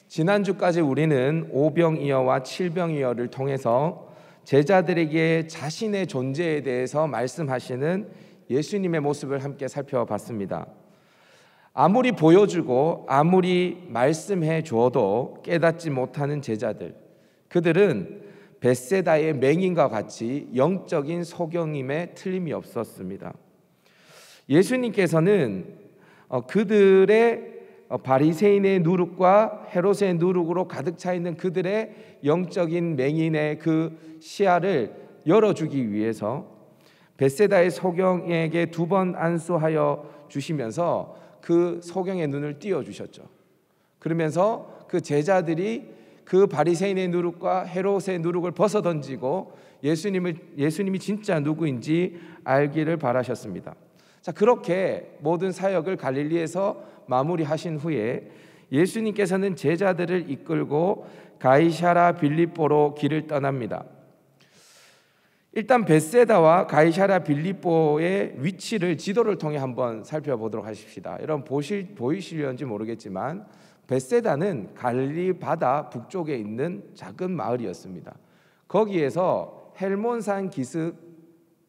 지난주까지 우리는 오병이어와 칠병이어를 통해서 제자들에게 자신의 존재에 대해서 말씀하시는 예수님의 모습을 함께 살펴봤습니다. 아무리 보여주고 아무리 말씀해 주어도 깨닫지 못하는 제자들, 그들은 벳세다의 맹인과 같이 영적인 소경임에 틀림이 없었습니다. 예수님께서는 그들의 바리새인의 누룩과 헤롯의 누룩으로 가득 차 있는 그들의 영적인 맹인의 그 시야를 열어주기 위해서 벳세다의 소경에게 2번 안수하여 주시면서 그 소경의 눈을 띄워주셨죠. 그러면서 그 제자들이 그 바리새인의 누룩과 헤롯의 누룩을 벗어던지고 예수님이 진짜 누구인지 알기를 바라셨습니다. 자, 그렇게 모든 사역을 갈릴리에서 마무리하신 후에 예수님께서는 제자들을 이끌고 가이사랴 빌립보로 길을 떠납니다. 일단 벳세다와 가이사랴 빌립보의 위치를 지도를 통해 한번 살펴보도록 하십시다. 여러분 보이시려는지 모르겠지만 벳세다는 갈릴리 바다 북쪽에 있는 작은 마을이었습니다. 거기에서 헬몬산 기슭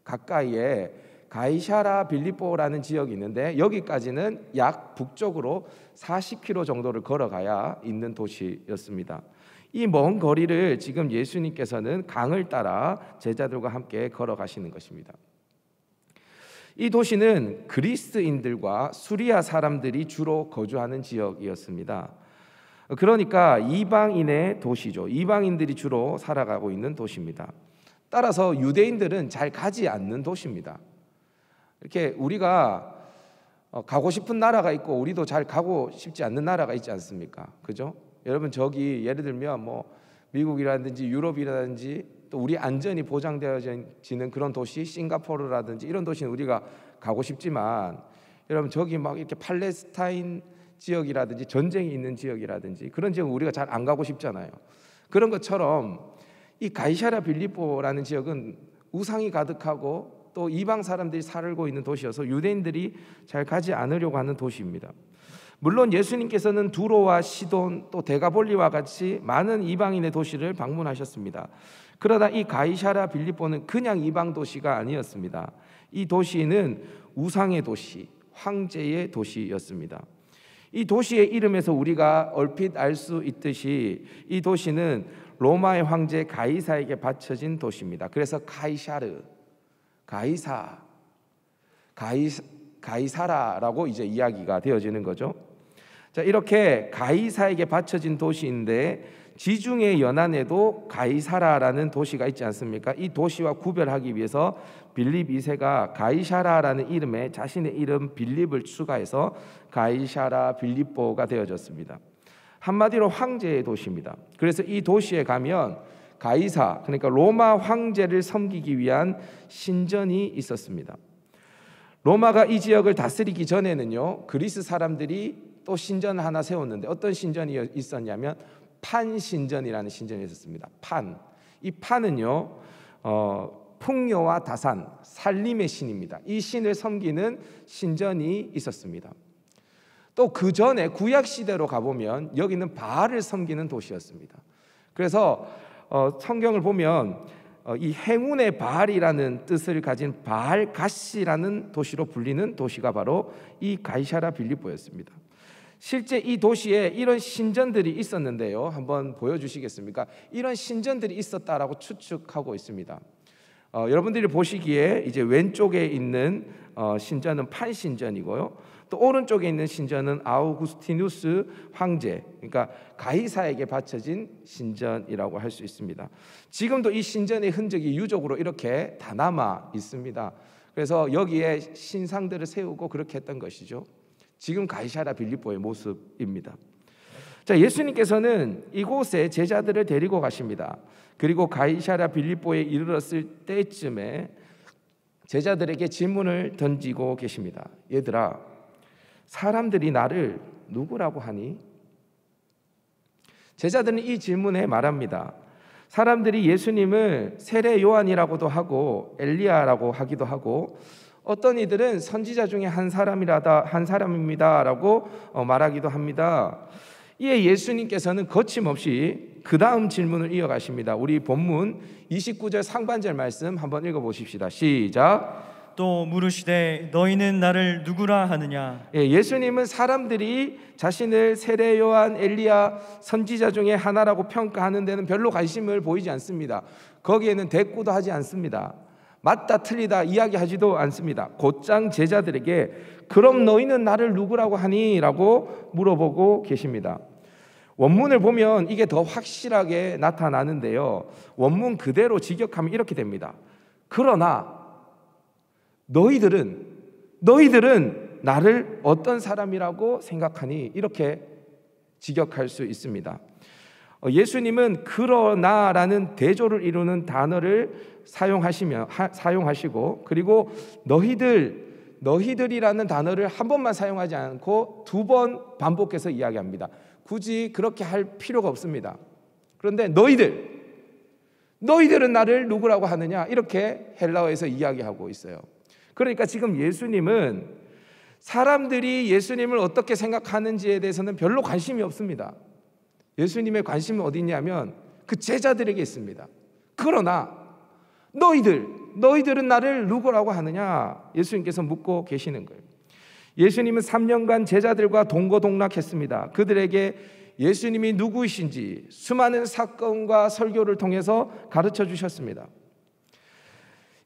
가까이에 가이사랴 빌립보라는 지역이 있는데 여기까지는 약 북쪽으로 40km 정도를 걸어가야 있는 도시였습니다. 이 먼 거리를 지금 예수님께서는 강을 따라 제자들과 함께 걸어가시는 것입니다. 이 도시는 그리스인들과 수리아 사람들이 주로 거주하는 지역이었습니다. 그러니까 이방인의 도시죠. 이방인들이 주로 살아가고 있는 도시입니다. 따라서 유대인들은 잘 가지 않는 도시입니다. 이렇게 우리가 가고 싶은 나라가 있고 우리도 잘 가고 싶지 않는 나라가 있지 않습니까? 그죠? 여러분 저기 예를 들면 미국이라든지 유럽이라든지 또 우리 안전이 보장되어지는 그런 도시 싱가포르라든지 이런 도시는 우리가 가고 싶지만 여러분 저기 막 이렇게 팔레스타인 지역이라든지 전쟁이 있는 지역이라든지 그런 지역은 우리가 잘 안 가고 싶잖아요. 그런 것처럼 이 가이사랴 빌립보라는 지역은 우상이 가득하고 또 이방 사람들이 살고 있는 도시여서 유대인들이 잘 가지 않으려고 하는 도시입니다. 물론 예수님께서는 두로와 시돈 또 데가볼리와 같이 많은 이방인의 도시를 방문하셨습니다. 그러나 이 가이사랴 빌립보는 그냥 이방 도시가 아니었습니다. 이 도시는 우상의 도시, 황제의 도시였습니다. 이 도시의 이름에서 우리가 얼핏 알 수 있듯이 이 도시는 로마의 황제 가이사에게 바쳐진 도시입니다. 그래서 가이사라라고 이제 이야기가 되어지는 거죠. 자, 이렇게 가이사에게 바쳐진 도시인데 지중해 연안에도 가이사라라는 도시가 있지 않습니까? 이 도시와 구별하기 위해서 빌립 2세가 가이사라라는 이름에 자신의 이름 빌립을 추가해서 가이사랴 빌립보가 되어졌습니다. 한마디로 황제의 도시입니다. 그래서 이 도시에 가면 가이사, 그러니까 로마 황제를 섬기기 위한 신전이 있었습니다. 로마가 이 지역을 다스리기 전에는요, 그리스 사람들이 또 신전을 하나 세웠는데 어떤 신전이 있었냐면 판신전이라는 신전이 있었습니다. 이 판은요, 풍요와 다산, 살림의 신입니다. 이 신을 섬기는 신전이 있었습니다. 또 그 전에 구약 시대로 가보면 여기는 바알을 섬기는 도시였습니다. 그래서 성경을 보면 이 행운의 바알이라는 뜻을 가진 바알가시라는 도시로 불리는 도시가 바로 이 가이사랴 빌립보였습니다. 실제 이 도시에 이런 신전들이 있었는데요. 한번 보여주시겠습니까? 이런 신전들이 있었다라고 추측하고 있습니다. 여러분들이 보시기에 이제 왼쪽에 있는 신전은 판신전이고요. 또 오른쪽에 있는 신전은 아우구스티누스 황제, 그러니까 가이사에게 바쳐진 신전이라고 할 수 있습니다. 지금도 이 신전의 흔적이 유적으로 이렇게 다 남아 있습니다. 그래서 여기에 신상들을 세우고 그렇게 했던 것이죠. 지금 가이사랴 빌립보의 모습입니다. 자, 예수님께서는 이곳에 제자들을 데리고 가십니다. 그리고 가이사랴 빌립보에 이르렀을 때쯤에 제자들에게 질문을 던지고 계십니다. 얘들아, 사람들이 나를 누구라고 하니? 제자들은 이 질문에 말합니다. 사람들이 예수님을 세례 요한이라고도 하고 엘리야라고 하기도 하고 어떤 이들은 선지자 중에 한 사람입니다라고 말하기도 합니다. 이에 예수님께서는 거침없이 그 다음 질문을 이어가십니다. 우리 본문 29절 상반절 말씀 한번 읽어보십시다. 시작. 또 물으시되 너희는 나를 누구라 하느냐. 예수님은 사람들이 자신을 세례 요한, 엘리야 선지자 중에 하나라고 평가하는 데는 별로 관심을 보이지 않습니다. 거기에는 대꾸도 하지 않습니다. 맞다 틀리다 이야기하지도 않습니다. 곧장 제자들에게 그럼 너희는 나를 누구라고 하니? 라고 물어보고 계십니다. 원문을 보면 이게 더 확실하게 나타나는데요, 원문 그대로 직역하면 이렇게 됩니다. 그러나 너희들은 나를 어떤 사람이라고 생각하니? 이렇게 직역할 수 있습니다. 예수님은 그러나라는 대조를 이루는 단어를 사용하시고, 그리고 너희들이라는 단어를 한 번만 사용하지 않고 두 번 반복해서 이야기합니다. 굳이 그렇게 할 필요가 없습니다. 그런데 너희들은 나를 누구라고 하느냐? 이렇게 헬라어에서 이야기하고 있어요. 그러니까 지금 예수님은 사람들이 예수님을 어떻게 생각하는지에 대해서는 별로 관심이 없습니다. 예수님의 관심은 어디 있냐면 그 제자들에게 있습니다. 그러나 너희들은 나를 누구라고 하느냐? 예수님께서 묻고 계시는 거예요. 예수님은 3년간 제자들과 동고동락했습니다. 그들에게 예수님이 누구이신지 수많은 사건과 설교를 통해서 가르쳐 주셨습니다.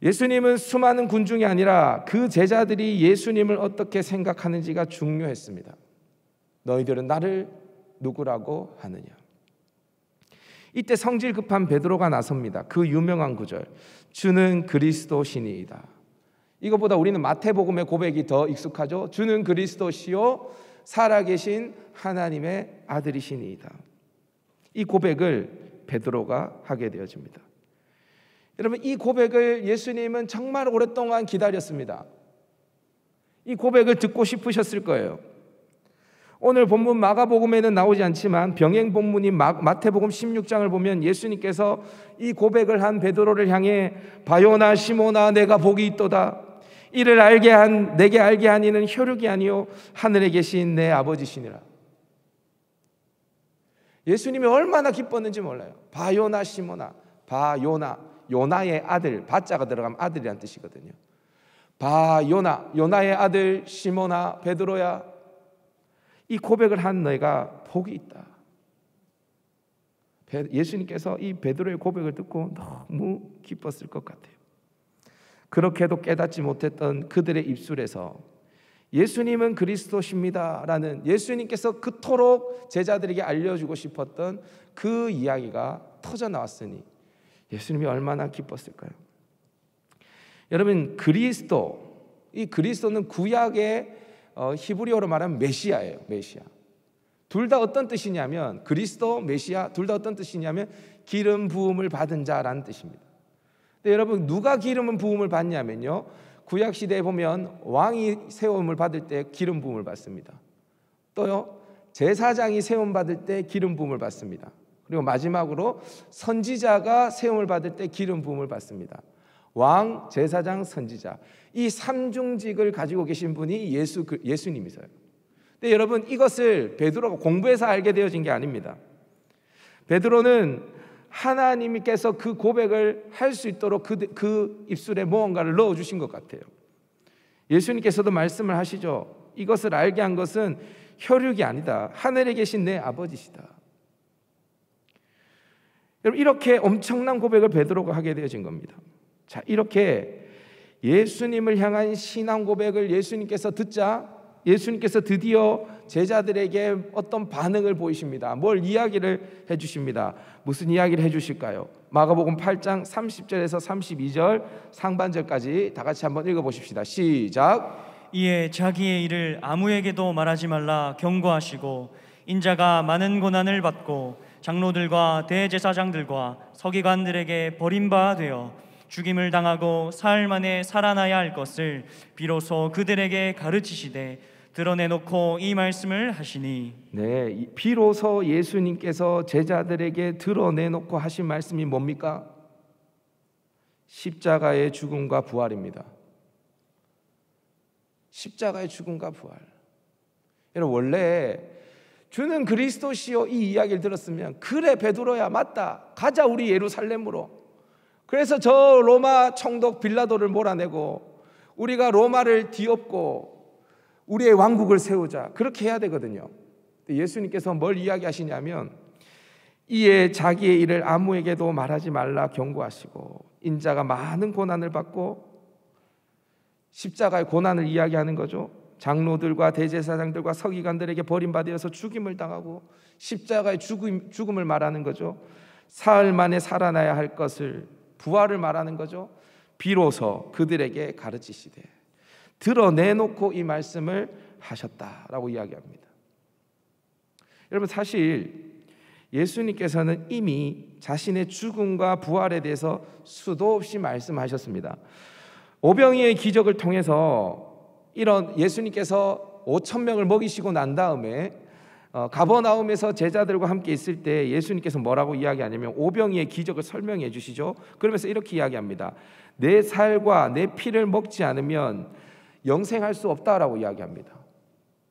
예수님은 수많은 군중이 아니라 그 제자들이 예수님을 어떻게 생각하는지가 중요했습니다. 너희들은 나를 누구라고 하느냐? 이때 성질 급한 베드로가 나섭니다. 그 유명한 구절, 주는 그리스도시니이다. 이것보다 우리는 마태복음의 고백이 더 익숙하죠. 주는 그리스도시요 살아계신 하나님의 아들이시니이다. 이 고백을 베드로가 하게 되어집니다. 여러분, 이 고백을 예수님은 정말 오랫동안 기다렸습니다. 이 고백을 듣고 싶으셨을 거예요. 오늘 본문 마가복음에는 나오지 않지만 병행 본문인 마태복음 16장을 보면 예수님께서 이 고백을 한 베드로를 향해 바요나 시모나 내가 복이 있도다. 이를 내게 알게 한 이는 혈육이 아니요 하늘에 계신 내 아버지시니라. 예수님이 얼마나 기뻤는지 몰라요. 바요나 시모나, 요나의 아들, 바자가 들어가면 아들이란 뜻이거든요. 요나의 아들 시모나 베드로야, 이 고백을 한 너희가 복이 있다. 예수님께서 이 베드로의 고백을 듣고 너무 기뻤을 것 같아요. 그렇게도 깨닫지 못했던 그들의 입술에서 예수님은 그리스도십니다라는 예수님께서 그토록 제자들에게 알려주고 싶었던 그 이야기가 터져 나왔으니 예수님이 얼마나 기뻤을까요? 여러분, 이 그리스도는 구약의 히브리어로 말하면 메시아예요. 메시아. 둘 다 어떤 뜻이냐면, 그리스도, 메시아 둘 다 어떤 뜻이냐면 기름 부음을 받은 자라는 뜻입니다. 근데 여러분, 누가 기름 부음을 받냐면요, 구약 시대에 보면 왕이 세움을 받을 때 기름 부음을 받습니다. 또요, 제사장이 세움 받을 때 기름 부음을 받습니다. 그리고 마지막으로 선지자가 세움을 받을 때 기름 부음을 받습니다. 왕, 제사장, 선지자, 이 삼중직을 가지고 계신 분이 예수님이세요. 근데 여러분, 이것을 베드로가 공부해서 알게 되어진 게 아닙니다. 베드로는 하나님께서 그 고백을 할 수 있도록 그 입술에 무언가를 넣어주신 것 같아요. 예수님께서도 말씀을 하시죠. 이것을 알게 한 것은 혈육이 아니다. 하늘에 계신 내 아버지시다. 여러분, 이렇게 엄청난 고백을 베드로가 하게 되어진 겁니다. 자, 이렇게 예수님을 향한 신앙 고백을 예수님께서 듣자 예수님께서 드디어 제자들에게 어떤 반응을 보이십니다. 뭘 이야기를 해주십니다. 무슨 이야기를 해주실까요? 마가복음 8장 30절에서 32절 상반절까지 다 같이 한번 읽어보십시다. 시작. 이에 자기의 일을 아무에게도 말하지 말라 경고하시고 인자가 많은 고난을 받고 장로들과 대제사장들과 서기관들에게 버림바 되어 죽임을 당하고 사흘 만에 살아나야 할 것을 비로소 그들에게 가르치시되 드러내놓고 이 말씀을 하시니. 네, 비로소 예수님께서 제자들에게 드러내놓고 하신 말씀이 뭡니까? 십자가의 죽음과 부활입니다. 십자가의 죽음과 부활. 여러분, 원래 주는 그리스도시요 이 이야기를 들었으면 그래 베드로야 맞다 가자 우리 예루살렘으로. 그래서 저 로마 총독 빌라도를 몰아내고 우리가 로마를 뒤엎고 우리의 왕국을 세우자 그렇게 해야 되거든요. 예수님께서 뭘 이야기하시냐면 이에 자기의 일을 아무에게도 말하지 말라 경고하시고 인자가 많은 고난을 받고 십자가의 고난을 이야기하는 거죠. 장로들과 대제사장들과 서기관들에게 버림받아서 죽임을 당하고 십자가의 죽음을 말하는 거죠. 사흘 만에 살아나야 할 것을 부활을 말하는 거죠. 비로소 그들에게 가르치시되 드러내놓고 이 말씀을 하셨다라고 이야기합니다. 여러분 사실 예수님께서는 이미 자신의 죽음과 부활에 대해서 수도 없이 말씀하셨습니다. 오병이의 기적을 통해서 이런 예수님께서 5,000명을 먹이시고 난 다음에 가버나움에서 제자들과 함께 있을 때 예수님께서 뭐라고 이야기하냐면 오병이의 기적을 설명해 주시죠. 그러면서 이렇게 이야기합니다. 내 살과 내 피를 먹지 않으면 영생할 수 없다라고 이야기합니다.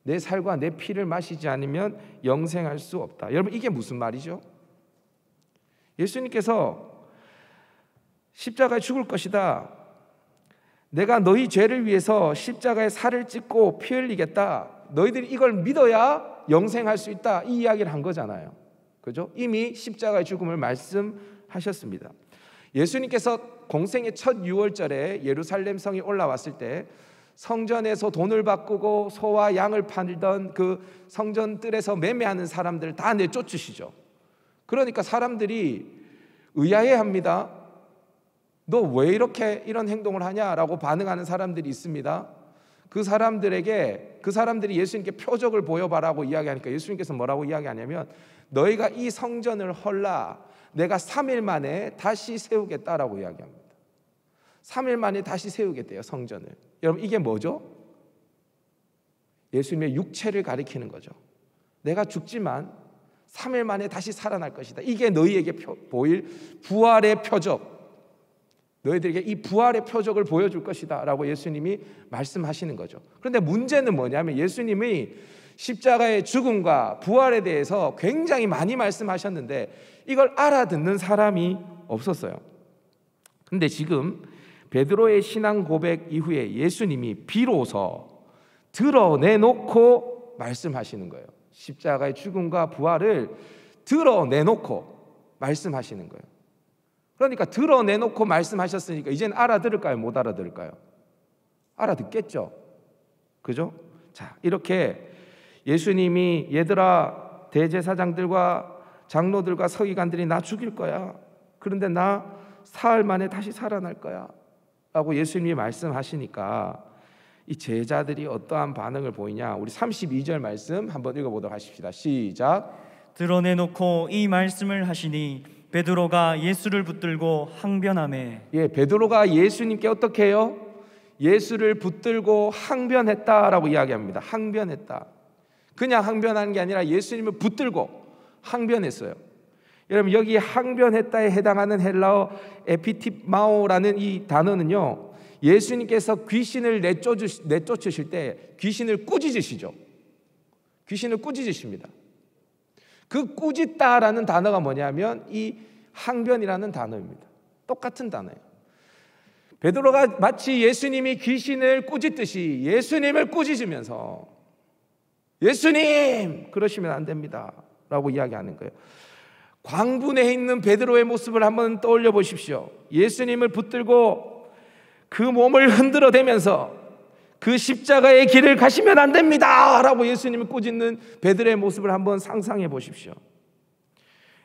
내 살과 내 피를 마시지 않으면 영생할 수 없다. 여러분 이게 무슨 말이죠? 예수님께서 십자가에 죽을 것이다. 내가 너희 죄를 위해서 십자가에 살을 찢고 피 흘리겠다. 너희들이 이걸 믿어야 영생할 수 있다. 이 이야기를 한 거잖아요. 그죠? 이미 십자가의 죽음을 말씀하셨습니다. 예수님께서 공생의 첫 유월절에 예루살렘 성에 올라왔을 때 성전에서 돈을 바꾸고 소와 양을 팔던 그 성전 뜰에서 매매하는 사람들을 다 내쫓으시죠. 그러니까 사람들이 의아해합니다. 너 왜 이렇게 이런 행동을 하냐라고 반응하는 사람들이 있습니다. 그 사람들이 예수님께 표적을 보여봐라고 이야기하니까 예수님께서 뭐라고 이야기하냐면 너희가 이 성전을 헐라 내가 3일 만에 다시 세우겠다라고 이야기합니다. 3일 만에 다시 세우겠대요 성전을. 여러분 이게 뭐죠? 예수님의 육체를 가리키는 거죠. 내가 죽지만 3일 만에 다시 살아날 것이다. 이게 너희에게 보일 부활의 표적, 너희들에게 이 부활의 표적을 보여줄 것이다 라고 예수님이 말씀하시는 거죠. 그런데 문제는 뭐냐면 예수님이 십자가의 죽음과 부활에 대해서 굉장히 많이 말씀하셨는데 이걸 알아듣는 사람이 없었어요. 그런데 지금 베드로의 신앙 고백 이후에 예수님이 비로소 드러내놓고 말씀하시는 거예요. 십자가의 죽음과 부활을 드러내놓고 말씀하시는 거예요. 그러니까 드러내놓고 말씀하셨으니까 이제는 알아들을까요? 못 알아들을까요? 알아듣겠죠. 그죠? 자, 이렇게 예수님이 얘들아 대제사장들과 장로들과 서기관들이 나 죽일 거야. 그런데 나 사흘 만에 다시 살아날 거야. 라고 예수님이 말씀하시니까 이 제자들이 어떠한 반응을 보이냐? 우리 32절 말씀 한번 읽어보도록 하십시다. 시작. 드러내놓고 이 말씀을 하시니 베드로가 예수를 붙들고 항변하매. 예, 베드로가 예수님께 어떻게 해요? 예수를 붙들고 항변했다라고 이야기합니다. 항변했다. 그냥 항변하는 게 아니라 예수님을 붙들고 항변했어요. 여러분 여기 항변했다에 해당하는 헬라어 에피티마오라는 이 단어는요, 예수님께서 귀신을 내쫓으실 때 귀신을 꾸짖으시죠. 귀신을 꾸짖으십니다. 그 꾸짖다라는 단어가 뭐냐면 이 항변이라는 단어입니다. 똑같은 단어예요. 베드로가 마치 예수님이 귀신을 꾸짖듯이 예수님을 꾸짖으면서 예수님 그러시면 안 됩니다 라고 이야기하는 거예요. 광분해 있는 베드로의 모습을 한번 떠올려 보십시오. 예수님을 붙들고 그 몸을 흔들어대면서 그 십자가의 길을 가시면 안 됩니다 라고 예수님을 꾸짖는 베드로의 모습을 한번 상상해 보십시오.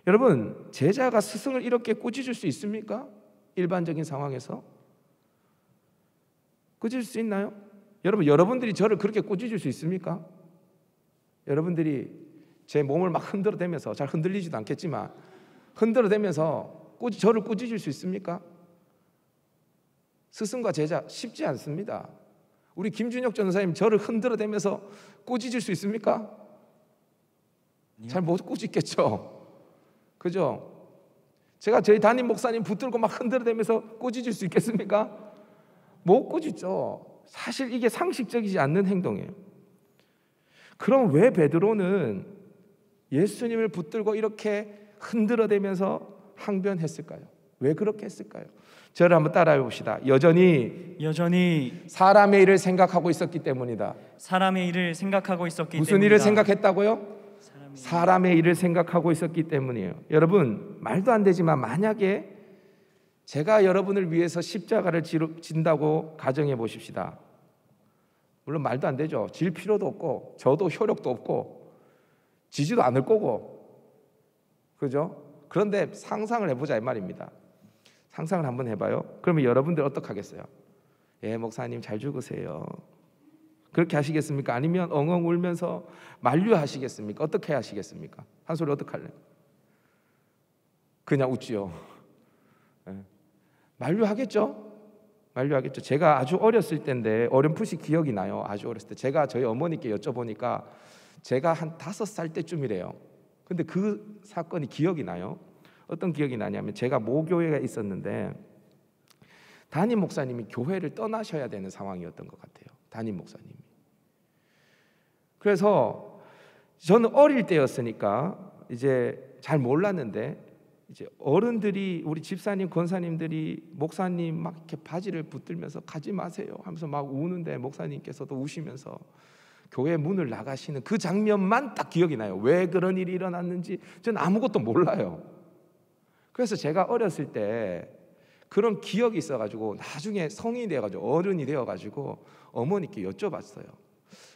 여러분 제자가 스승을 이렇게 꾸짖을 수 있습니까? 일반적인 상황에서 꾸짖을 수 있나요? 여러분들이 저를 그렇게 꾸짖을 수 있습니까? 여러분들이 제 몸을 막 흔들어대면서, 잘 흔들리지도 않겠지만 흔들어대면서 저를 꾸짖을 수 있습니까? 스승과 제자 쉽지 않습니다. 우리 김준혁 전사님 저를 흔들어대면서 꾸짖을 수 있습니까? 잘 못 꾸짖겠죠. 그죠? 제가 저희 담임 목사님 붙들고 막 흔들어대면서 꾸짖을 수 있겠습니까? 못 꾸짖죠. 사실 이게 상식적이지 않는 행동이에요. 그럼 왜 베드로는 예수님을 붙들고 이렇게 흔들어대면서 항변했을까요? 왜 그렇게 했을까요? 저를 한번 따라해 봅시다. 여전히 사람의 일을 생각하고 있었기 때문이다. 사람의 일을 생각하고 있었기 때문이다. 무슨 일을 생각했다고요? 사람의 일을 생각하고 있었기 때문이에요. 여러분, 말도 안 되지만 만약에 제가 여러분을 위해서 십자가를 진다고 가정해 보십시다. 물론 말도 안 되죠. 질 필요도 없고 저도 효력도 없고 지지도 않을 거고, 그죠? 그런데 상상을 해보자 이 말입니다. 상상을 한번 해봐요. 그러면 여러분들 어떻게 하겠어요? 예, 목사님 잘 죽으세요. 그렇게 하시겠습니까? 아니면 엉엉 울면서 만류하시겠습니까? 어떻게 하시겠습니까? 한 소리 어떻게 할래요? 그냥 웃지요. 예. 만류하겠죠? 만류하겠죠. 제가 아주 어렸을 때인데 어렴풋이 기억이 나요. 아주 어렸을 때 제가 저희 어머니께 여쭤보니까 제가 한 5살 때쯤이래요. 근데 그 사건이 기억이 나요. 어떤 기억이 나냐면 제가 모교회가 있었는데 담임 목사님이 교회를 떠나셔야 되는 상황이었던 것 같아요. 담임 목사님이. 그래서 저는 어릴 때였으니까 이제 잘 몰랐는데 이제 어른들이, 우리 집사님, 권사님들이 목사님 막 이렇게 바지를 붙들면서 가지 마세요 하면서 막 우는데 목사님께서도 우시면서 교회 문을 나가시는 그 장면만 딱 기억이 나요. 왜 그런 일이 일어났는지 저는 아무것도 몰라요. 그래서 제가 어렸을 때 그런 기억이 있어가지고 나중에 성인이 되어가지고 어른이 되어가지고 어머니께 여쭤봤어요.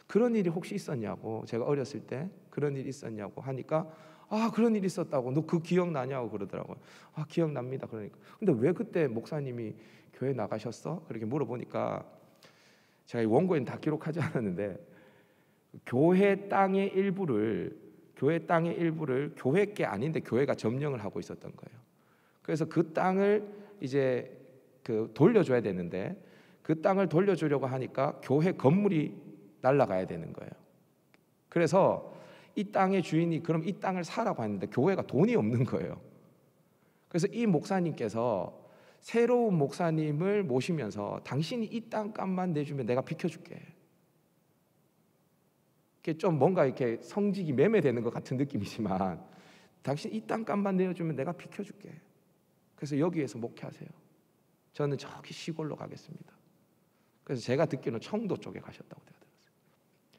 그런 일이 혹시 있었냐고. 제가 어렸을 때 그런 일이 있었냐고 하니까 아, 그런 일이 있었다고. 너 그 기억나냐고 그러더라고요. 아, 기억납니다. 그러니까 근데 왜 그때 목사님이 교회 나가셨어? 그렇게 물어보니까 제가 원고에는 다 기록하지 않았는데 교회 땅의 일부를 교회 게 아닌데 교회가 점령을 하고 있었던 거예요. 그래서 그 땅을 이제 돌려줘야 되는데 그 땅을 돌려주려고 하니까 교회 건물이 날아가야 되는 거예요. 그래서 이 땅의 주인이 그럼 이 땅을 사라고 했는데 교회가 돈이 없는 거예요. 그래서 이 목사님께서 새로운 목사님을 모시면서 당신이 이 땅값만 내주면 내가 비켜줄게. 이게 좀 뭔가 이렇게 성직이 매매되는 것 같은 느낌이지만 당신 이 땅값만 내주면 내가 비켜줄게. 그래서 여기에서 목회하세요. 저는 저기 시골로 가겠습니다. 그래서 제가 듣기로는 청도 쪽에 가셨다고 제가 들었어요.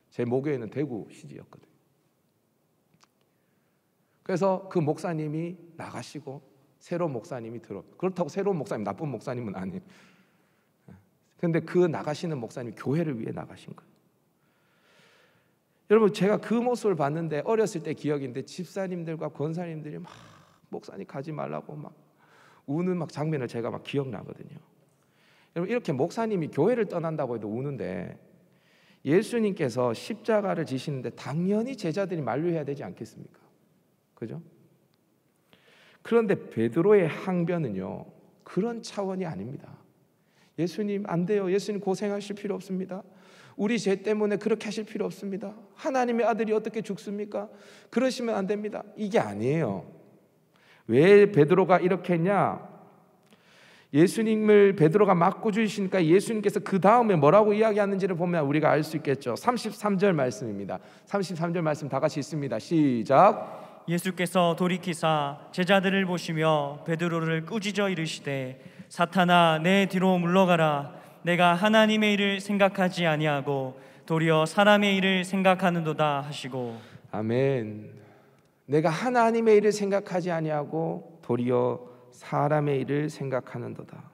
제 모교회는 대구 시지였거든요. 그래서 그 목사님이 나가시고 새로운 목사님이 그렇다고 새로운 목사님 나쁜 목사님은 아니에요. 그런데 그 나가시는 목사님이 교회를 위해 나가신 거예요. 여러분, 제가 그 모습을 봤는데 어렸을 때 기억인데 집사님들과 권사님들이 막 목사님 가지 말라고 막 우는 막 장면을 제가 막 기억나거든요. 여러분, 이렇게 목사님이 교회를 떠난다고 해도 우는데 예수님께서 십자가를 지시는데 당연히 제자들이 만류해야 되지 않겠습니까? 그죠? 그런데 베드로의 항변은요, 그런 차원이 아닙니다. 예수님 안 돼요. 예수님 고생하실 필요 없습니다. 우리 죄 때문에 그렇게 하실 필요 없습니다. 하나님의 아들이 어떻게 죽습니까? 그러시면 안 됩니다. 이게 아니에요. 왜 베드로가 이렇게 했냐? 예수님을 베드로가 맞고 주시니까 예수님께서 그 다음에 뭐라고 이야기하는지를 보면 우리가 알 수 있겠죠. 33절 말씀입니다. 33절 말씀 다 같이 있습니다. 시작. 예수께서 돌이키사 제자들을 보시며 베드로를 꾸짖어 이르시되 사탄아 내 뒤로 물러가라. 내가 하나님의 일을 생각하지 아니하고 도리어 사람의 일을 생각하는도다 하시고. 아멘. 내가 하나님의 일을 생각하지 아니하고 도리어 사람의 일을 생각하는도다.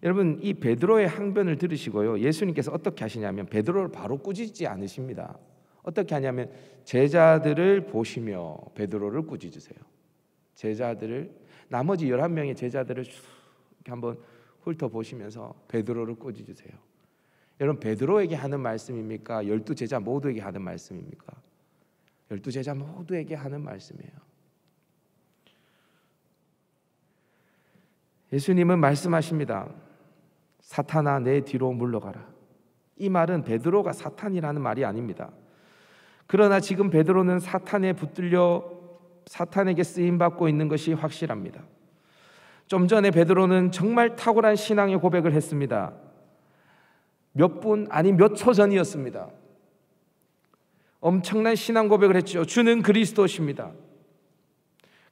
여러분, 이 베드로의 항변을 들으시고요, 예수님께서 어떻게 하시냐면 베드로를 바로 꾸짖지 않으십니다. 어떻게 하냐면 제자들을 보시며 베드로를 꾸짖으세요. 제자들을, 나머지 11명의 제자들을 이렇게 한번 훑어보시면서 베드로를 꾸짖으세요. 여러분, 베드로에게 하는 말씀입니까? 12제자 모두에게 하는 말씀입니까? 12제자 모두에게 하는 말씀이에요. 예수님은 말씀하십니다. 사탄아 내 뒤로 물러가라. 이 말은 베드로가 사탄이라는 말이 아닙니다. 그러나 지금 베드로는 사탄에 붙들려 사탄에게 쓰임받고 있는 것이 확실합니다. 좀 전에 베드로는 정말 탁월한 신앙의 고백을 했습니다. 몇 분, 아니 몇 초 전이었습니다. 엄청난 신앙 고백을 했죠. 주는 그리스도십니다.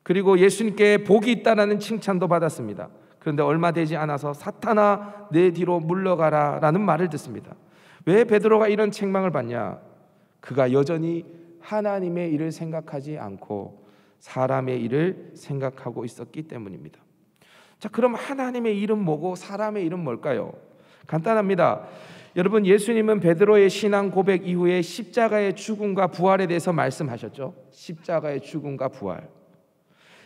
그리고 예수님께 복이 있다라는 칭찬도 받았습니다. 그런데 얼마 되지 않아서 사탄아 내 뒤로 물러가라 라는 말을 듣습니다. 왜 베드로가 이런 책망을 받냐? 그가 여전히 하나님의 일을 생각하지 않고 사람의 일을 생각하고 있었기 때문입니다. 자, 그럼 하나님의 일은 뭐고 사람의 일은 뭘까요? 간단합니다. 여러분, 예수님은 베드로의 신앙 고백 이후에 십자가의 죽음과 부활에 대해서 말씀하셨죠. 십자가의 죽음과 부활.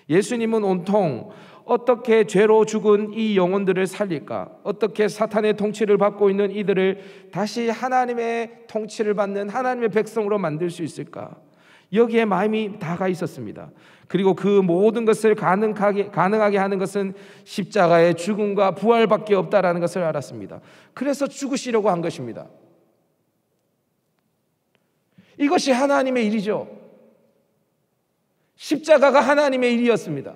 예수님은 온통 어떻게 죄로 죽은 이 영혼들을 살릴까? 어떻게 사탄의 통치를 받고 있는 이들을 다시 하나님의 통치를 받는 하나님의 백성으로 만들 수 있을까? 여기에 마음이 다가 있었습니다. 그리고 그 모든 것을 가능하게 하는 것은 십자가의 죽음과 부활밖에 없다라는 것을 알았습니다. 그래서 죽으시려고 한 것입니다. 이것이 하나님의 일이죠. 십자가가 하나님의 일이었습니다.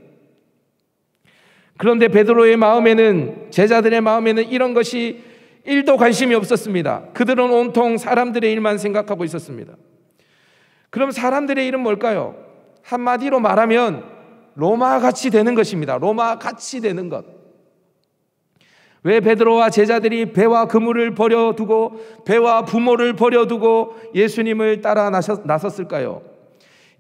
그런데 베드로의 마음에는, 제자들의 마음에는 이런 것이 1도 관심이 없었습니다. 그들은 온통 사람들의 일만 생각하고 있었습니다. 그럼 사람들의 일은 뭘까요? 한마디로 말하면 로마같이 되는 것입니다. 로마같이 되는 것. 왜 베드로와 제자들이 배와 그물을 버려두고 배와 부모를 버려두고 예수님을 따라 나섰을까요?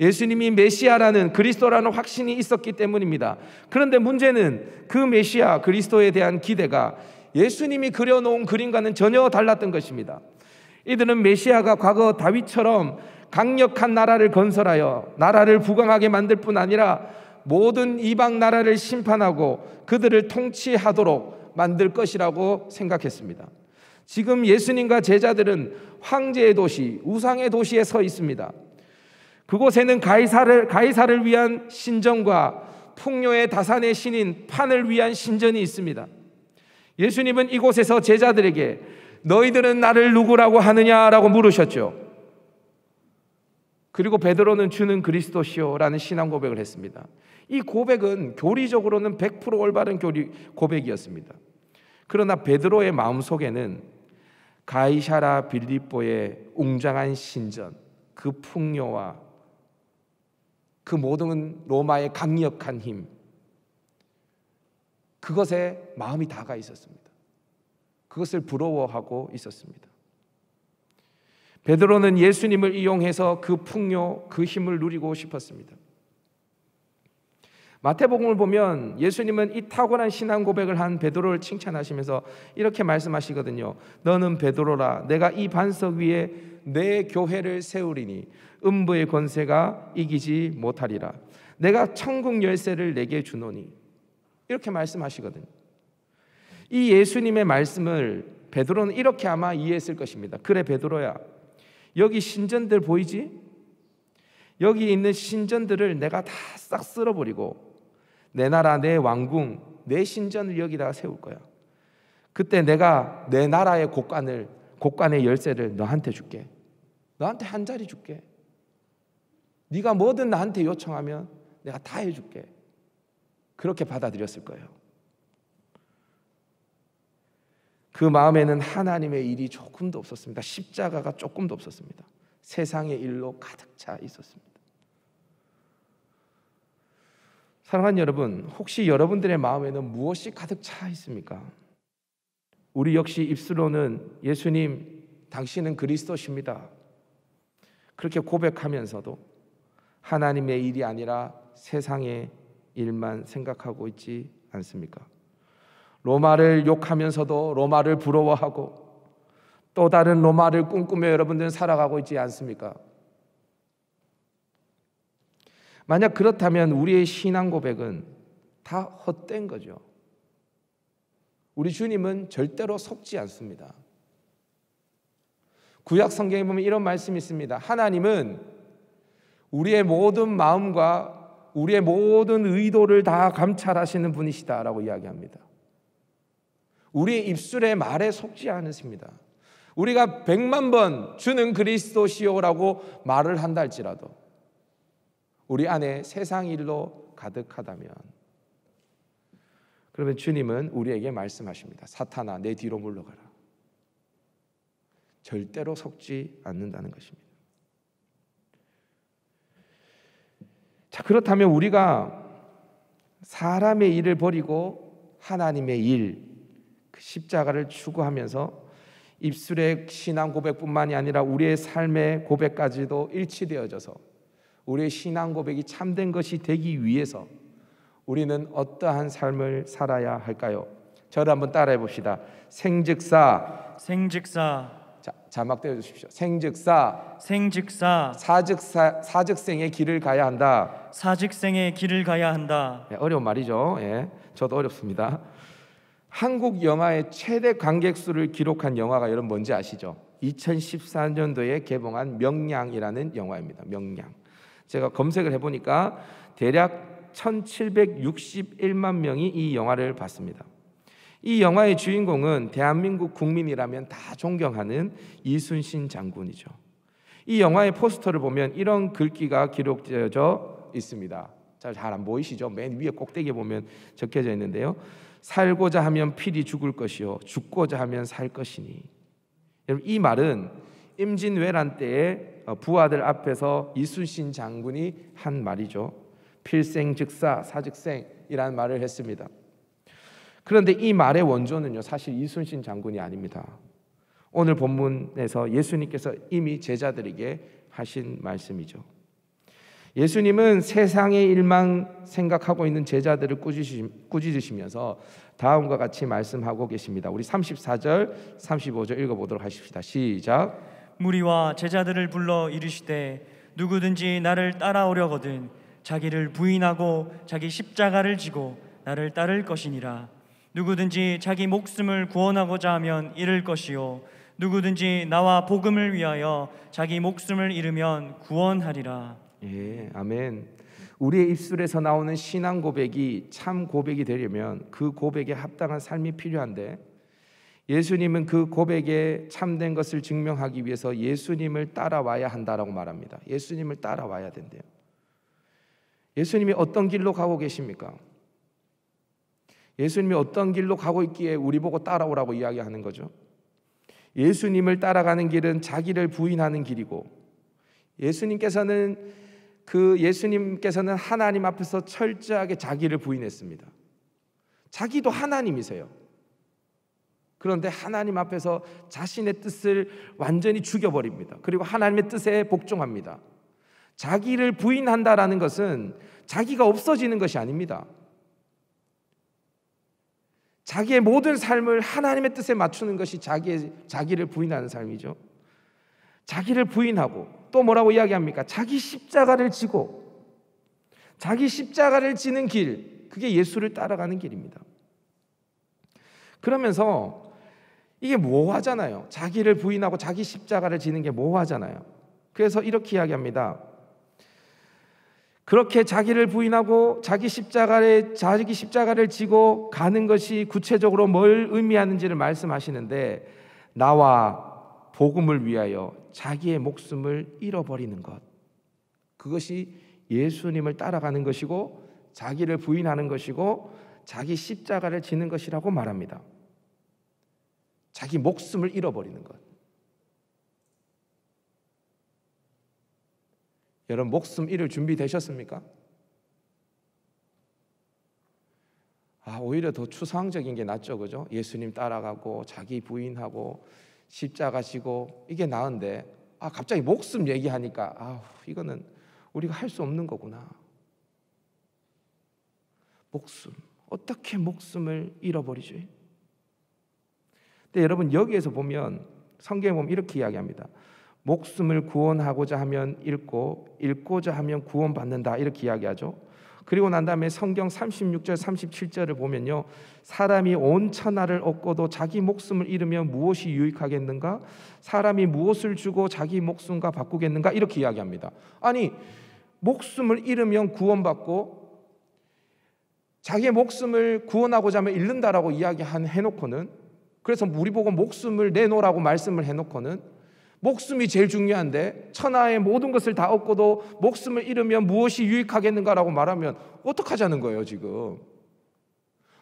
예수님이 메시아라는, 그리스도라는 확신이 있었기 때문입니다. 그런데 문제는 그 메시아 그리스도에 대한 기대가 예수님이 그려놓은 그림과는 전혀 달랐던 것입니다. 이들은 메시아가 과거 다윗처럼 강력한 나라를 건설하여 나라를 부강하게 만들 뿐 아니라 모든 이방 나라를 심판하고 그들을 통치하도록 만들 것이라고 생각했습니다. 지금 예수님과 제자들은 황제의 도시, 우상의 도시에 서 있습니다. 그곳에는 가이사를 위한 신전과 풍요의 다산의 신인 판을 위한 신전이 있습니다. 예수님은 이곳에서 제자들에게 너희들은 나를 누구라고 하느냐라고 물으셨죠. 그리고 베드로는 주는 그리스도시오라는 신앙 고백을 했습니다. 이 고백은 교리적으로는 100% 올바른 고백이었습니다. 그러나 베드로의 마음속에는 가이사라 빌립보의 웅장한 신전, 그 풍요와 그 모든 로마의 강력한 힘, 그것에 마음이 다가 있었습니다. 그것을 부러워하고 있었습니다. 베드로는 예수님을 이용해서 그 풍요, 그 힘을 누리고 싶었습니다. 마태복음을 보면 예수님은 이 탁월한 신앙 고백을 한 베드로를 칭찬하시면서 이렇게 말씀하시거든요. 너는 베드로라, 내가 이 반석 위에 내 교회를 세우리니 음부의 권세가 이기지 못하리라. 내가 천국 열쇠를 내게 주노니. 이렇게 말씀하시거든요. 이 예수님의 말씀을 베드로는 이렇게 아마 이해했을 것입니다. 그래 베드로야, 여기 신전들 보이지? 여기 있는 신전들을 내가 다 싹 쓸어버리고 내 나라, 내 왕궁, 내 신전을 여기다가 세울 거야. 그때 내가 내 나라의 곳간의 열쇠를 너한테 줄게. 너한테 한 자리 줄게. 네가 뭐든 나한테 요청하면 내가 다 해줄게. 그렇게 받아들였을 거예요. 그 마음에는 하나님의 일이 조금도 없었습니다. 십자가가 조금도 없었습니다. 세상의 일로 가득 차 있었습니다. 사랑하는 여러분, 혹시 여러분들의 마음에는 무엇이 가득 차 있습니까? 우리 역시 입술로는 예수님, 당신은 그리스도십니다. 그렇게 고백하면서도 하나님의 일이 아니라 세상의 일만 생각하고 있지 않습니까? 로마를 욕하면서도 로마를 부러워하고 또 다른 로마를 꿈꾸며 여러분들은 살아가고 있지 않습니까? 만약 그렇다면 우리의 신앙 고백은 다 헛된 거죠. 우리 주님은 절대로 속지 않습니다. 구약 성경에 보면 이런 말씀이 있습니다. 하나님은 우리의 모든 마음과 우리의 모든 의도를 다 감찰하시는 분이시다라고 이야기합니다. 우리의 입술의 말에 속지 않으십니다. 우리가 100만 번 주는 그리스도시오라고 말을 한다 할지라도 우리 안에 세상 일로 가득하다면, 그러면 주님은 우리에게 말씀하십니다. 사탄아, 내 뒤로 물러가라. 절대로 속지 않는다는 것입니다. 자, 그렇다면 우리가 사람의 일을 버리고 하나님의 일, 그 십자가를 추구하면서 입술의 신앙 고백뿐만이 아니라 우리의 삶의 고백까지도 일치되어져서 우리의 신앙 고백이 참된 것이 되기 위해서 우리는 어떠한 삶을 살아야 할까요? 저를 한번 따라해 봅시다. 생즉사 자, 자막 떼어주십시오. 생즉사 사즉생의 길을 가야 한다. 사즉생의 길을 가야 한다. 네, 어려운 말이죠. 예, 저도 어렵습니다. 한국 영화의 최대 관객 수를 기록한 영화가 여러분 뭔지 아시죠? 2014년도에 개봉한 명량이라는 영화입니다. 명량. 제가 검색을 해보니까 대략 1761만 명이 이 영화를 봤습니다. 이 영화의 주인공은 대한민국 국민이라면 다 존경하는 이순신 장군이죠. 이 영화의 포스터를 보면 이런 글귀가 기록되어 있습니다. 잘 안 보이시죠? 맨 위에 꼭대기에 보면 적혀져 있는데요. 살고자 하면 필히 죽을 것이요 죽고자 하면 살 것이니. 여러분, 이 말은 임진왜란 때에 부하들 앞에서 이순신 장군이 한 말이죠. 필생즉사 사즉생이라는 말을 했습니다. 그런데 이 말의 원조는요, 사실 이순신 장군이 아닙니다. 오늘 본문에서 예수님께서 이미 제자들에게 하신 말씀이죠. 예수님은 세상의 일만 생각하고 있는 제자들을 꾸짖으시면서 다음과 같이 말씀하고 계십니다. 우리 34절, 35절 읽어보도록 하십시다. 시작. 무리와 제자들을 불러 이르시되 누구든지 나를 따라오려거든 자기를 부인하고 자기 십자가를 지고 나를 따를 것이니라. 누구든지 자기 목숨을 구원하고자 하면 잃을 것이요 누구든지 나와 복음을 위하여 자기 목숨을 잃으면 구원하리라. 예, 아멘. 우리의 입술에서 나오는 신앙 고백이 참 고백이 되려면 그 고백에 합당한 삶이 필요한데, 예수님은 그 고백에 참된 것을 증명하기 위해서 예수님을 따라와야 한다라고 말합니다. 예수님을 따라와야 된대요. 예수님이 어떤 길로 가고 계십니까? 예수님이 어떤 길로 가고 있기에 우리 보고 따라오라고 이야기하는 거죠. 예수님을 따라가는 길은 자기를 부인하는 길이고, 예수님께서는 하나님 앞에서 철저하게 자기를 부인했습니다. 자기도 하나님이세요. 그런데 하나님 앞에서 자신의 뜻을 완전히 죽여버립니다. 그리고 하나님의 뜻에 복종합니다. 자기를 부인한다라는 것은 자기가 없어지는 것이 아닙니다. 자기의 모든 삶을 하나님의 뜻에 맞추는 것이 자기를 부인하는 삶이죠. 자기를 부인하고 또 뭐라고 이야기합니까? 자기 십자가를 지고, 자기 십자가를 지는 길, 그게 예수를 따라가는 길입니다. 그러면서 이게 모호하잖아요. 자기를 부인하고 자기 십자가를 지는 게 모호하잖아요. 그래서 이렇게 이야기합니다. 그렇게 자기를 부인하고 자기 십자가를 지고 가는 것이 구체적으로 뭘 의미하는지를 말씀하시는데, 나와 복음을 위하여 자기의 목숨을 잃어버리는 것, 그것이 예수님을 따라가는 것이고 자기를 부인하는 것이고 자기 십자가를 지는 것이라고 말합니다. 자기 목숨을 잃어버리는 것. 여러분, 목숨 잃을 준비 되셨습니까? 오히려 더 추상적인 게 낫죠, 그죠? 예수님 따라가고 자기 부인하고 십자가 지고, 이게 나은데 갑자기 목숨 얘기하니까 이거는 우리가 할 수 없는 거구나. 목숨, 어떻게 목숨을 잃어버리지? 근데 여러분, 여기에서 보면 성경에 보면 이렇게 이야기합니다. 목숨을 구원하고자 하면 잃고 잃고자 하면 구원받는다, 이렇게 이야기하죠. 그리고 난 다음에 성경 36절 37절을 보면요, 사람이 온 천하를 얻고도 자기 목숨을 잃으면 무엇이 유익하겠는가? 사람이 무엇을 주고 자기 목숨과 바꾸겠는가? 이렇게 이야기합니다. 아니, 목숨을 잃으면 구원받고 자기의 목숨을 구원하고자 하면 잃는다라고 해놓고는, 그래서 우리 보고 목숨을 내놓으라고 말씀을 해놓고는, 목숨이 제일 중요한데 천하의 모든 것을 다 얻고도 목숨을 잃으면 무엇이 유익하겠는가라고 말하면 어떡하자는 거예요? 지금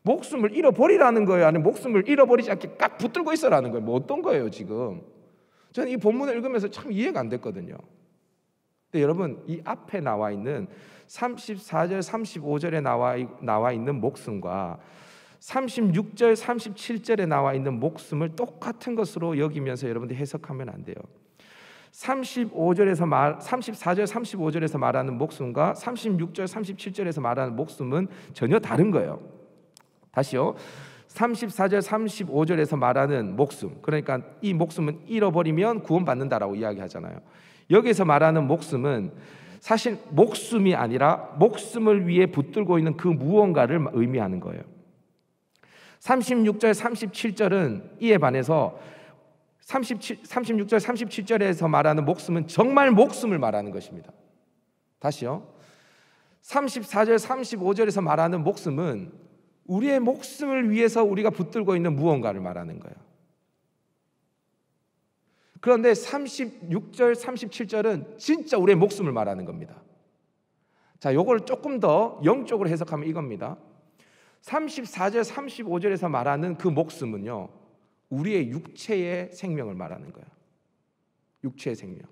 목숨을 잃어버리라는 거예요? 아니면 목숨을 잃어버리지 않게 깍 붙들고 있어라는 거예요? 뭐 어떤 거예요 지금? 저는 이 본문을 읽으면서 참 이해가 안 됐거든요. 근데 여러분, 이 앞에 나와 있는 34절, 35절에 나와 있는 목숨과 36절, 37절에 나와 있는 목숨을 똑같은 것으로 여기면서 여러분들 해석하면 안 돼요. 34절, 35절에서 말하는 목숨과 36절, 37절에서 말하는 목숨은 전혀 다른 거예요. 다시요. 34절, 35절에서 말하는 목숨, 그러니까 이 목숨은 잃어버리면 구원받는다라고 이야기하잖아요. 여기서 말하는 목숨은 사실 목숨이 아니라 목숨을 위해 붙들고 있는 그 무언가를 의미하는 거예요. 36절, 37절은 이에 반해서 36절, 37절에서 말하는 목숨은 정말 목숨을 말하는 것입니다. 다시요. 34절, 35절에서 말하는 목숨은 우리의 목숨을 위해서 우리가 붙들고 있는 무언가를 말하는 거예요. 그런데 36절, 37절은 진짜 우리의 목숨을 말하는 겁니다. 자, 요걸 조금 더 영적으로 해석하면 이겁니다. 34절, 35절에서 말하는 그 목숨은요, 우리의 육체의 생명을 말하는 거예요. 육체의 생명.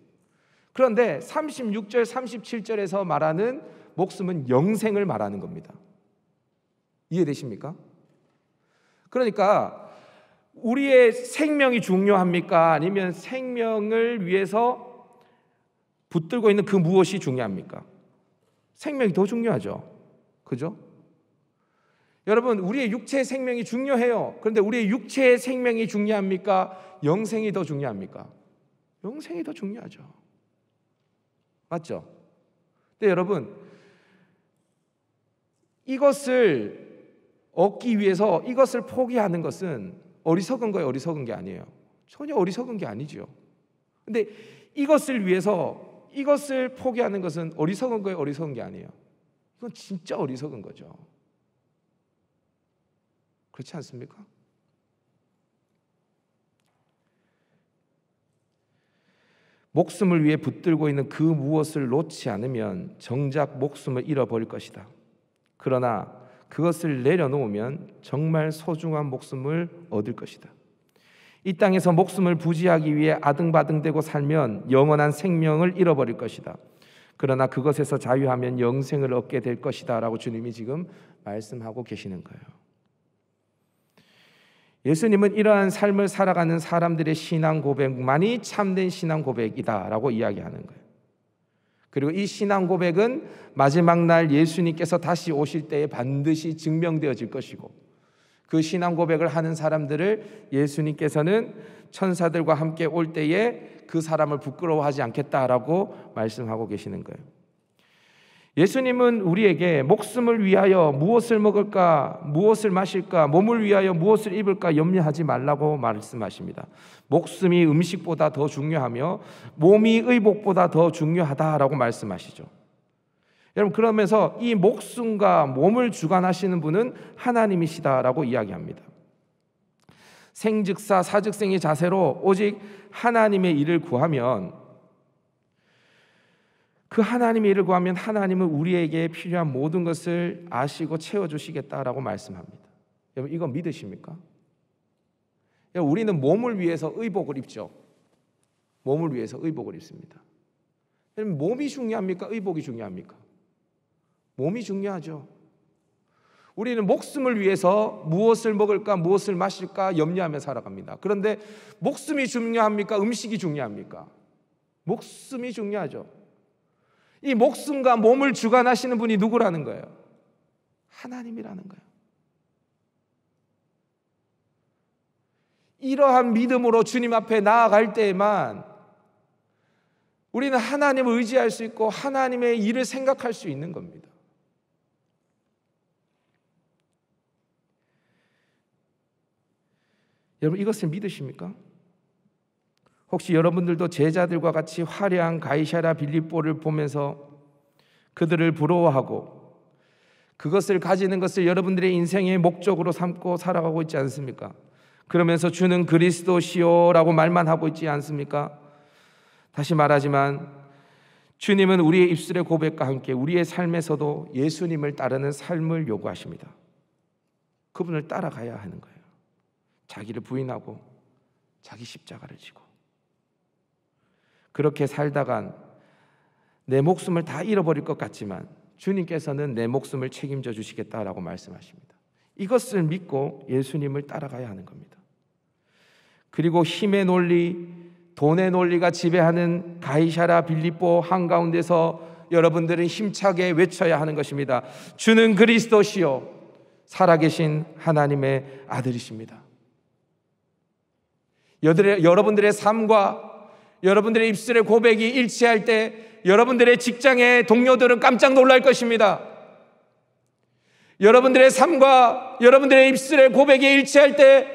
그런데 36절, 37절에서 말하는 목숨은 영생을 말하는 겁니다. 이해되십니까? 그러니까 우리의 생명이 중요합니까? 아니면 생명을 위해서 붙들고 있는 그 무엇이 중요합니까? 생명이 더 중요하죠. 그죠? 여러분, 우리의 육체의 생명이 중요해요. 그런데 우리의 육체의 생명이 중요합니까? 영생이 더 중요합니까? 영생이 더 중요하죠. 맞죠? 근데 여러분, 이것을 얻기 위해서 이것을 포기하는 것은 어리석은 거예요, 어리석은 게 아니에요. 전혀 어리석은 게 아니죠. 근데 이것을 위해서 이것을 포기하는 것은 어리석은 거예요, 어리석은 게 아니에요. 이건 진짜 어리석은 거죠. 그렇지 않습니까? 목숨을 위해 붙들고 있는 그 무엇을 놓지 않으면 정작 목숨을 잃어버릴 것이다. 그러나 그것을 내려놓으면 정말 소중한 목숨을 얻을 것이다. 이 땅에서 목숨을 부지하기 위해 아등바등대고 살면 영원한 생명을 잃어버릴 것이다. 그러나 그것에서 자유하면 영생을 얻게 될 것이다 라고 주님이 지금 말씀하고 계시는 거예요. 예수님은 이러한 삶을 살아가는 사람들의 신앙 고백만이 참된 신앙 고백이다 라고 이야기하는 거예요. 그리고 이 신앙 고백은 마지막 날 예수님께서 다시 오실 때에 반드시 증명되어질 것이고, 그 신앙 고백을 하는 사람들을 예수님께서는 천사들과 함께 올 때에 그 사람을 부끄러워하지 않겠다라고 말씀하고 계시는 거예요. 예수님은 우리에게 목숨을 위하여 무엇을 먹을까, 무엇을 마실까, 몸을 위하여 무엇을 입을까 염려하지 말라고 말씀하십니다. 목숨이 음식보다 더 중요하며 몸이 의복보다 더 중요하다라고 말씀하시죠. 여러분, 그러면서 이 목숨과 몸을 주관하시는 분은 하나님이시다라고 이야기합니다. 생즉사 사즉생의 자세로 오직 하나님의 일을 구하면, 그 하나님의 일을 구하면 하나님은 우리에게 필요한 모든 것을 아시고 채워주시겠다라고 말씀합니다. 여러분, 이거 믿으십니까? 여러분, 우리는 몸을 위해서 의복을 입죠. 몸을 위해서 의복을 입습니다. 여러분, 몸이 중요합니까? 의복이 중요합니까? 몸이 중요하죠. 우리는 목숨을 위해서 무엇을 먹을까, 무엇을 마실까 염려하며 살아갑니다. 그런데 목숨이 중요합니까? 음식이 중요합니까? 목숨이 중요하죠. 이 목숨과 몸을 주관하시는 분이 누구라는 거예요? 하나님이라는 거예요. 이러한 믿음으로 주님 앞에 나아갈 때에만 우리는 하나님을 의지할 수 있고 하나님의 일을 생각할 수 있는 겁니다. 여러분, 이것을 믿으십니까? 혹시 여러분들도 제자들과 같이 화려한 가이사랴 빌립보를 보면서 그들을 부러워하고 그것을 가지는 것을 여러분들의 인생의 목적으로 삼고 살아가고 있지 않습니까? 그러면서 주는 그리스도시오라고 말만 하고 있지 않습니까? 다시 말하지만 주님은 우리의 입술의 고백과 함께 우리의 삶에서도 예수님을 따르는 삶을 요구하십니다. 그분을 따라가야 하는 거예요. 자기를 부인하고 자기 십자가를 지고 그렇게 살다간 내 목숨을 다 잃어버릴 것 같지만 주님께서는 내 목숨을 책임져 주시겠다라고 말씀하십니다. 이것을 믿고 예수님을 따라가야 하는 겁니다. 그리고 힘의 논리, 돈의 논리가 지배하는 가이사랴 빌립보 한가운데서 여러분들은 힘차게 외쳐야 하는 것입니다. 주는 그리스도시요 살아계신 하나님의 아들이십니다. 여러분들의 삶과 여러분들의 입술의 고백이 일치할 때 여러분들의 직장의 동료들은 깜짝 놀랄 것입니다. 여러분들의 삶과 여러분들의 입술의 고백이 일치할 때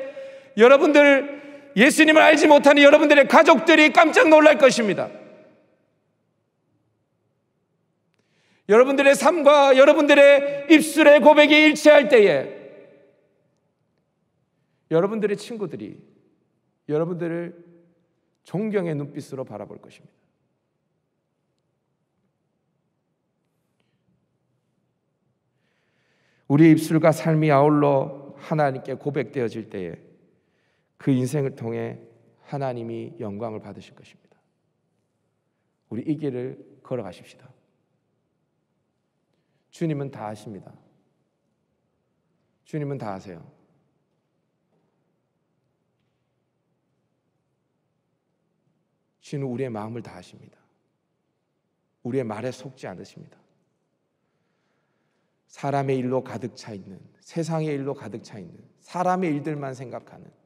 여러분들 예수님을 알지 못하는 여러분들의 가족들이 깜짝 놀랄 것입니다. 여러분들의 삶과 여러분들의 입술의 고백이 일치할 때에 여러분들의 친구들이 여러분들을 존경의 눈빛으로 바라볼 것입니다. 우리의 입술과 삶이 아울러 하나님께 고백되어질 때에 그 인생을 통해 하나님이 영광을 받으실 것입니다. 우리 이 길을 걸어가십시다. 주님은 다 아십니다. 주님은 다 아세요. 주는 우리의 마음을 다 아십니다. 우리의 말에 속지 않으십니다. 사람의 일로 가득 차 있는, 세상의 일로 가득 차 있는, 사람의 일들만 생각하는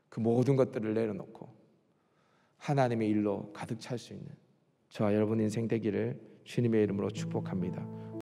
그 모든 것들을 내려놓고 하나님의 일로 가득 찰 수 있는 저와 여러분 인생 되기를 주님의 이름으로 축복합니다.